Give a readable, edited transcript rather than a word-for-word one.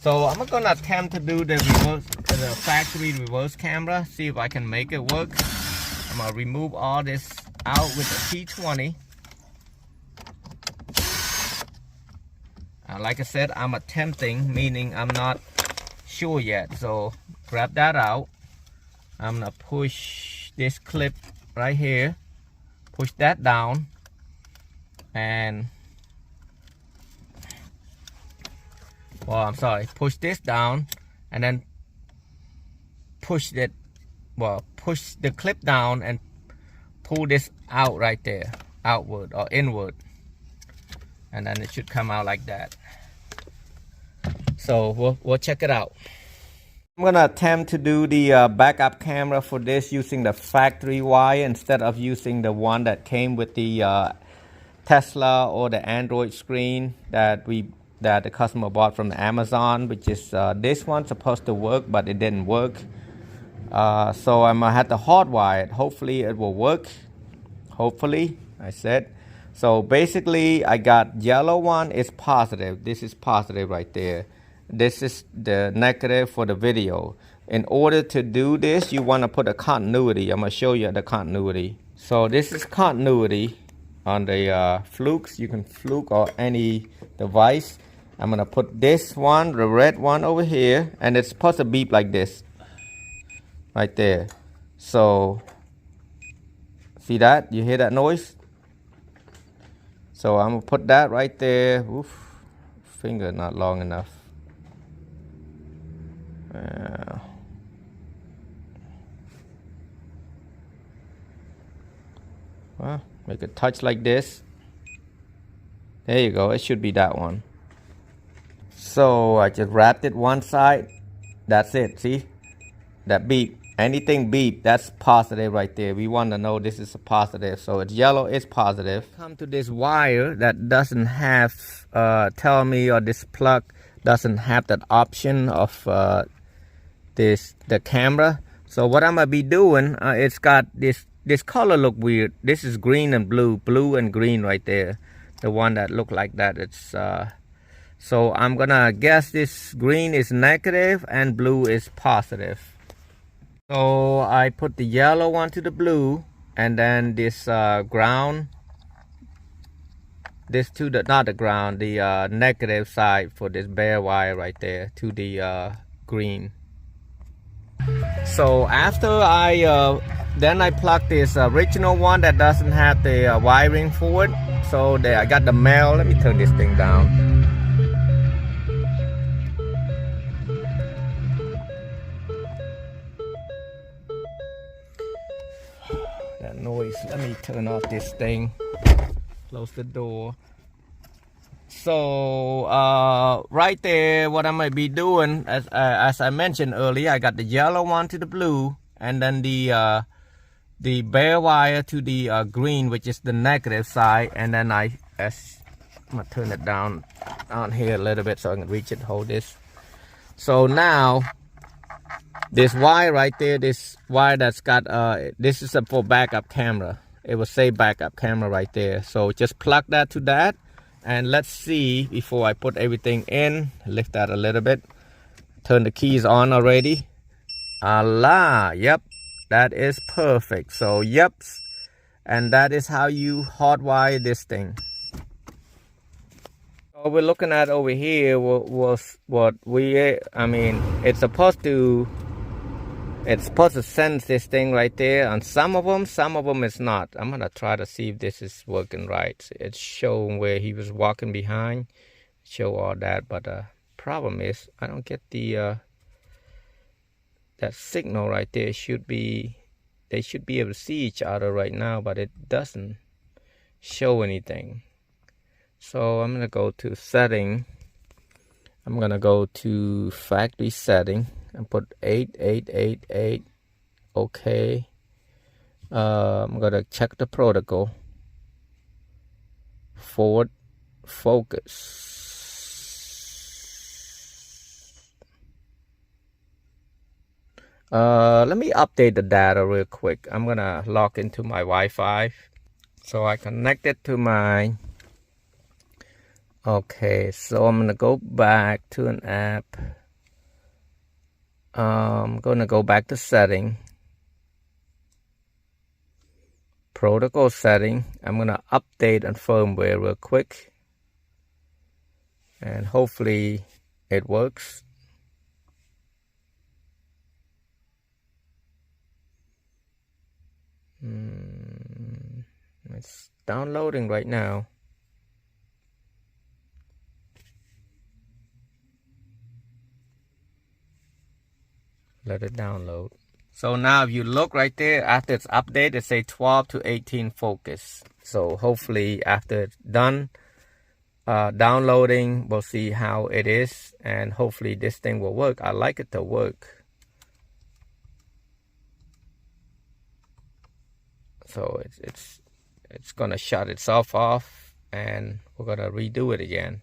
So I'm gonna attempt to do the factory reverse camera, see if I can make it work. I'm gonna remove all this out with the T20. Like I said, I'm attempting, meaning I'm not sure yet. So grab that out. I'm gonna push this clip right here, push that down, and push this down, and then push the clip down and pull this out right there, outward or inward, and then it should come out like that. So we'll check it out. I'm gonna attempt to do the backup camera for this using the factory wire instead of using the one that came with the Tesla or the Android screen that the customer bought from Amazon, which is this one supposed to work, but it didn't work. So I'm gonna have to hardwire it. Hopefully it will work. Hopefully, I said. So basically, I got yellow one is positive. This is positive right there. This is the negative for the video. In order to do this, you want to put a continuity. I'm gonna show you the continuity. So this is continuity on the flukes. You can fluke or any device. I'm gonna put this one, the red one over here, and it's supposed to beep like this right there. So see that? You hear that noise? So I'm gonna put that right there. Oof, finger not long enough. Well, make a touch like this. There you go. It should be that one. So I just wrapped it one side. That's it. See that beep? Anything beep, that's positive right there. We want to know this is a positive. So it's yellow, it's positive. Come to this wire that doesn't have tell me, or this plug doesn't have that option of the camera. So what I'm gonna be doing, it's got this color look weird. This is green and blue and green right there. The one that look like that, it's so I'm gonna guess this green is negative and blue is positive. So I put the yellow one to the blue, and then this ground, this to the, not the ground, the negative side for this bare wire right there to the green. So after then I plug this original one that doesn't have the wiring for it. So there I got the male. Let me turn this thing down. That noise. Let me turn off this thing. Close the door. So right there, what I might be doing, as I mentioned earlier, I got the yellow one to the blue, and then the bare wire to the green, which is the negative side, and then I'm gonna turn it down here a little bit so I can reach it, hold this. So now this wire right there, this wire that's got this is for backup camera. It will say backup camera right there. So just plug that to that, and let's see before I put everything in. Lift that a little bit. Turn the keys on already. Allah, yep, that is perfect. So yep, and that is how you hardwire this thing. What we're looking at over here was what it's supposed to sense this thing right there. On some of them it's not. I'm gonna try to see if this is working right. It's showing where he was walking behind, show all that, but problem is I don't get the that signal right there. They should be able to see each other right now, but it doesn't show anything. So I'm gonna go to setting. I'm gonna go to factory setting and put 8888. Okay. I'm gonna check the protocol. Forward focus. Let me update the data real quick. I'm gonna log into my Wi-Fi. So I connect it to my. Okay, so I'm gonna go back to an app. I'm gonna go back to setting, protocol setting. I'm gonna update on firmware real quick, and hopefully it works. It's downloading right now. Let it download. So now if you look right there, after it's updated, it say 12 to 18 focus. So hopefully after it's done downloading, we'll see how it is, and hopefully this thing will work. I like it to work. So it's gonna shut itself off, and we're gonna redo it again.